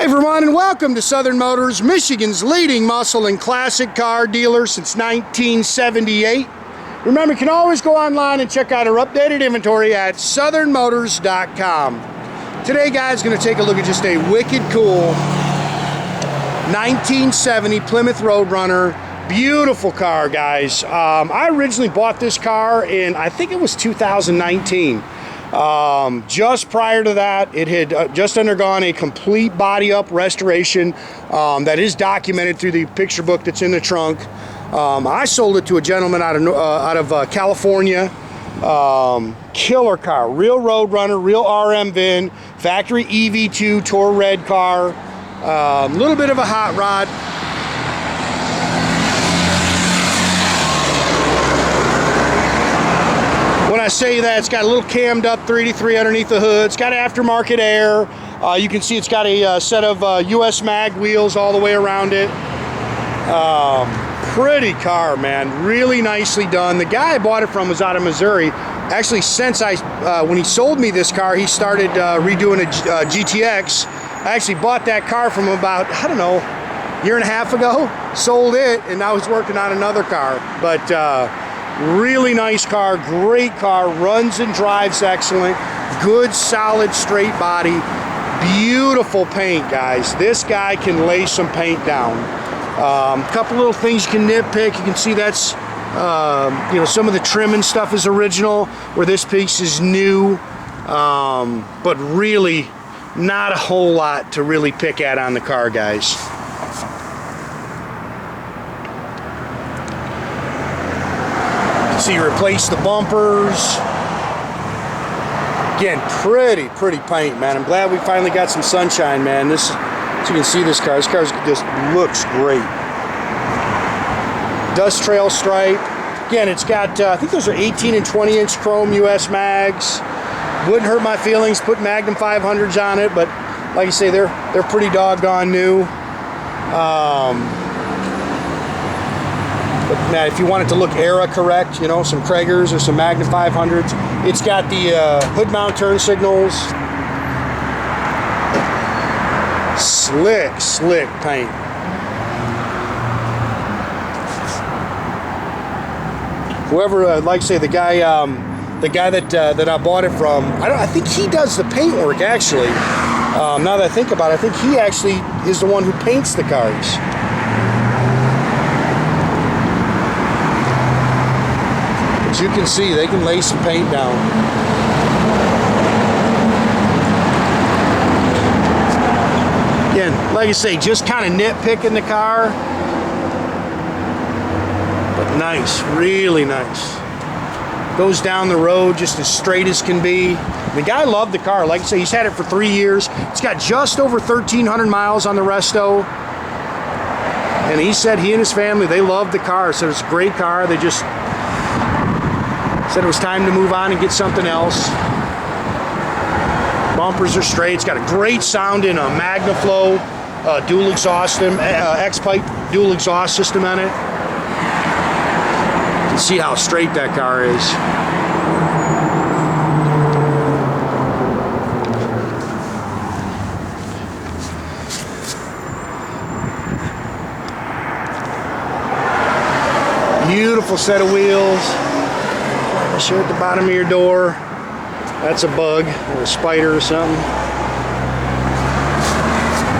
Hi everyone, and welcome to Southern Motors, Michigan's leading muscle and classic car dealer since 1978. Remember, you can always go online and check out our updated inventory at southernmotors.com. Today, guys, going to take a look at just a wicked cool 1970 Plymouth Roadrunner. Beautiful car, guys. I originally bought this car in, I think it was 2019. Just prior to that, it had just undergone a complete body up restoration that is documented through the picture book that's in the trunk. I sold it to a gentleman out of California. Killer car, real Roadrunner, real RM VIN, factory EV2 Tor-red car, little bit of a hot rod. When I say that, it's got a little cammed up 383 underneath the hood. It's got aftermarket air. You can see it's got a set of US mag wheels all the way around it. Pretty car, man. Really nicely done. The guy I bought it from was out of Missouri. Actually, since when he sold me this car, he started redoing a GTX. I actually bought that car from him about, I don't know, a year and a half ago. Sold it, and now he's working on another car. But really nice car, great car, runs and drives excellent, good solid straight body, beautiful paint, guys. This guy can lay some paint down. A couple little things you can nitpick. You can see that's you know, some of the trim and stuff is original, where this piece is new, but really not a whole lot to really pick at on the car, guys. See, replace the bumpers. Again, pretty paint, man. I'm glad we finally got some sunshine, man. This, as you can see, this car just looks great. Dust trail stripe. Again, it's got, I think those are 18 and 20 inch chrome US mags. Wouldn't hurt my feelings, put Magnum 500s on it, but like I say, they're pretty doggone new. But man, if you want it to look era correct, you know, some Kragers or some Magnum 500s, it's got the hood mount turn signals. Slick paint. Whoever, like I say, the guy that I bought it from, I think he does the paint work actually. Now that I think about it, I think he actually is the one who paints the cars. As you can see, they can lay some paint down. Again, like I say, just kind of nitpicking the car. But nice, really nice. Goes down the road just as straight as can be. The guy loved the car. Like I say, he's had it for 3 years. It's got just over 1,300 miles on the resto. And he said he and his family, they loved the car. So it's a great car. They just said it was time to move on and get something else. Bumpers are straight. It's got a great sound in a Magnaflow dual exhaust system, X-pipe dual exhaust system on it. You can see how straight that car is. Beautiful set of wheels. Sure, at the bottom of your door, that's a bug or a spider or something.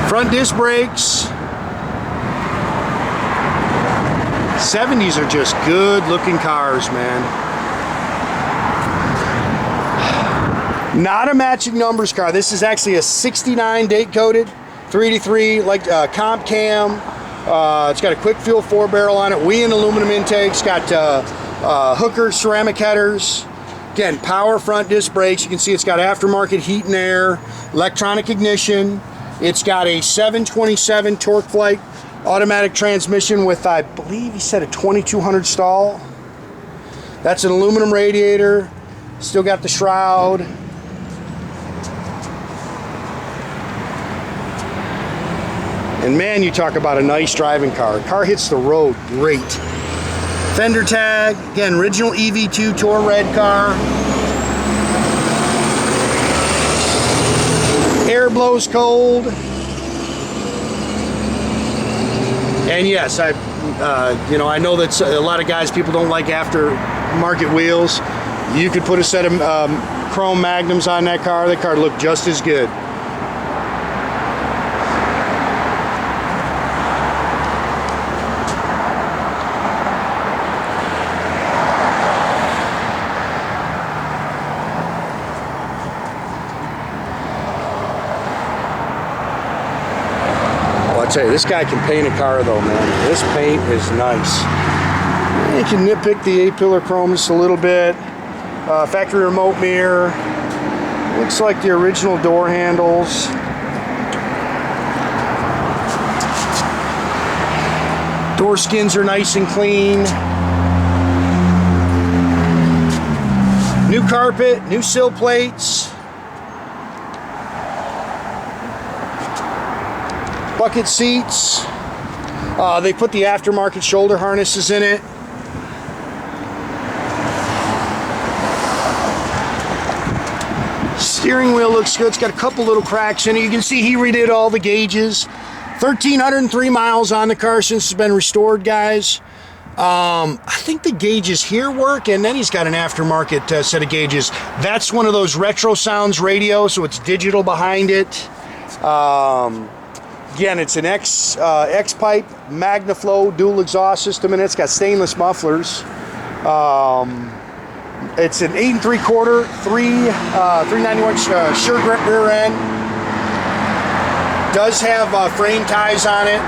Front disc brakes. 70s are just good looking cars, man. Not a matching numbers car. This is actually a 69 date coded 383 like comp cam. It's got a quick fuel 4-barrel on it, Weiand aluminum intakes, got hooker ceramic headers. Again, power front disc brakes. You can see it's got aftermarket heat and air, electronic ignition. It's got a 727 Torqueflite automatic transmission with, I believe he said, a 2200 stall. That's an aluminum radiator. Still got the shroud. And man, you talk about a nice driving car. Car hits the road great. Fender tag, again, original EV2 Tor-red car. Air blows cold. And yes, you know, I know that a lot of guys, people don't like aftermarket wheels. You could put a set of chrome magnums on that car. The car looked just as good. I'll tell you, this guy can paint a car though, man. This paint is nice. You can nitpick the A-pillar chrome just a little bit. Factory remote mirror. Looks like the original door handles. Door skins are nice and clean. New carpet, new sill plates. Bucket seats. They put the aftermarket shoulder harnesses in it. Steering wheel looks good. It's got a couple little cracks in it. You can see he redid all the gauges. 1,303 miles on the car since it's been restored, guys. I think the gauges here work, and then he's got an aftermarket set of gauges. That's one of those Retrosounds radios, so it's digital behind it. Again, it's an X-pipe Magnaflow dual exhaust system, and it's got stainless mufflers. It's an 8 3/4, 391 sure grip rear end. Does have frame ties on it.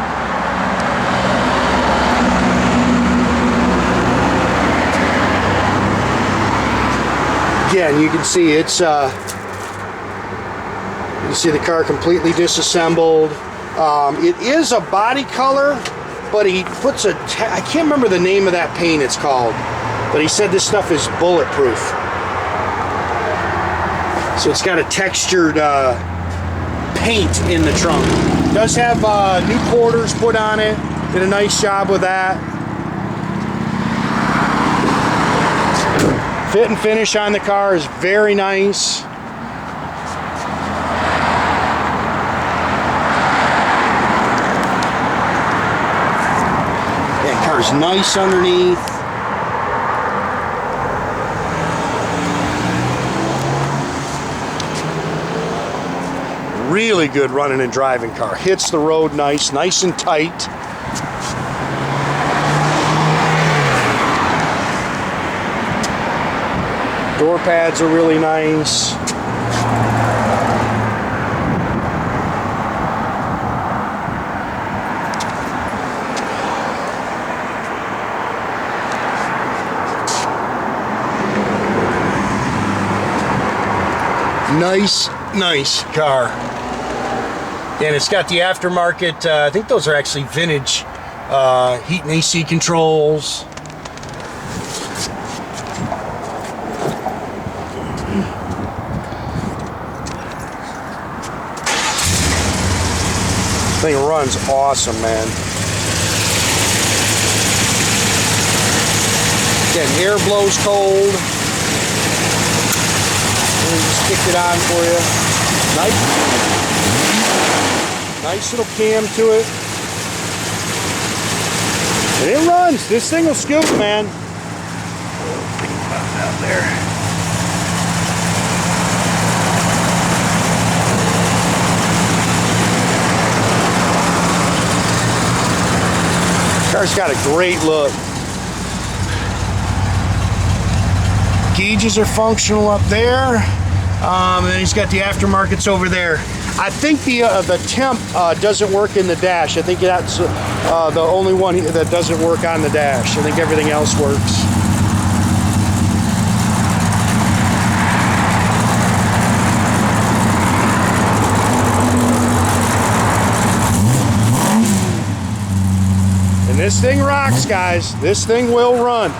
Again, you can see it's you can see the car completely disassembled. It is a body color, but he puts I can't remember the name of that paint it's called, but he said this stuff is bulletproof. So it's got a textured paint in the trunk. Does have new quarters put on it. Did a nice job with that. Fit and finish on the car is very nice. That car's nice underneath. Really good running and driving car. Hits the road nice and tight. Door pads are really nice. Nice car. And it's got the aftermarket, I think those are actually vintage heat and AC controls. This thing runs awesome, man. Again, air blows cold. Let me just stick it on for you. Nice little cam to it. And it runs. This thing will scoop, man. Big button out there. Car's got a great look. Gauges are functional up there. And then he's got the aftermarkets over there. I think the temp doesn't work in the dash. I think that's the only one that doesn't work on the dash. I think everything else works. And this thing rocks, guys. This thing will run.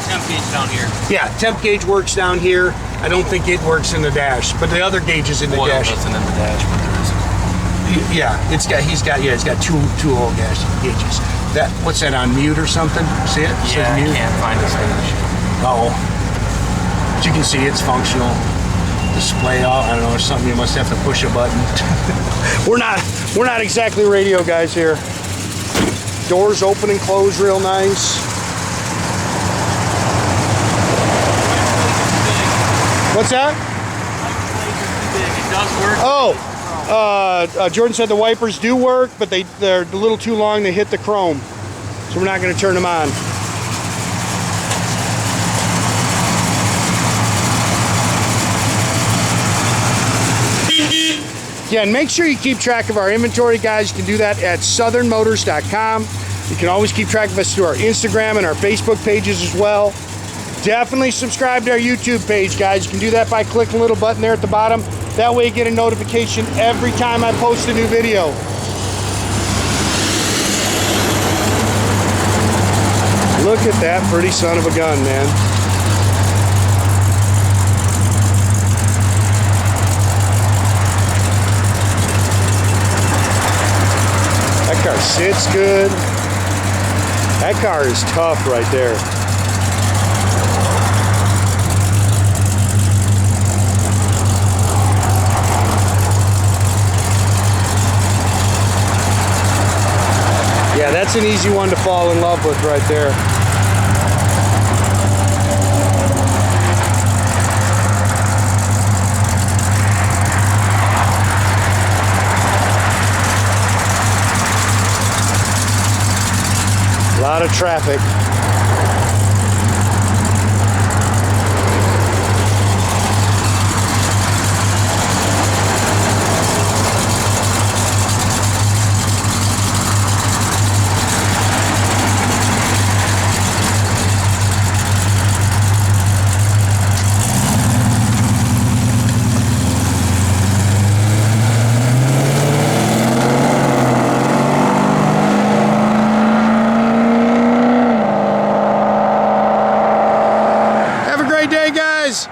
Temp gauge down here. Yeah, temp gauge works down here. I don't think it works in the dash, but the other gauge is in the dash. Doesn't in the dash, but there is. Yeah, he's got two old gauges. What's that, on mute or something? See it? It Yeah, says mute. I can't find this thing. Oh, but you can see it's functional. display off. I don't know, or something. You must have to push a button. We're not exactly radio guys here. Doors open and close real nice. What's that? It does work. Oh, Jordan said the wipers do work, but they're a little too long to hit the chrome, so we're not going to turn them on. Yeah, and make sure you keep track of our inventory, guys. You can do that at southernmotors.com. You can always keep track of us through our Instagram and our Facebook pages as well. Definitely subscribe to our YouTube page, guys. You can do that by clicking the little button there at the bottom. That way you get a notification every time I post a new video. Look at that pretty son of a gun, man. That car sits good. That car is tough right there. Yeah, that's an easy one to fall in love with right there. A lot of traffic. Day, guys.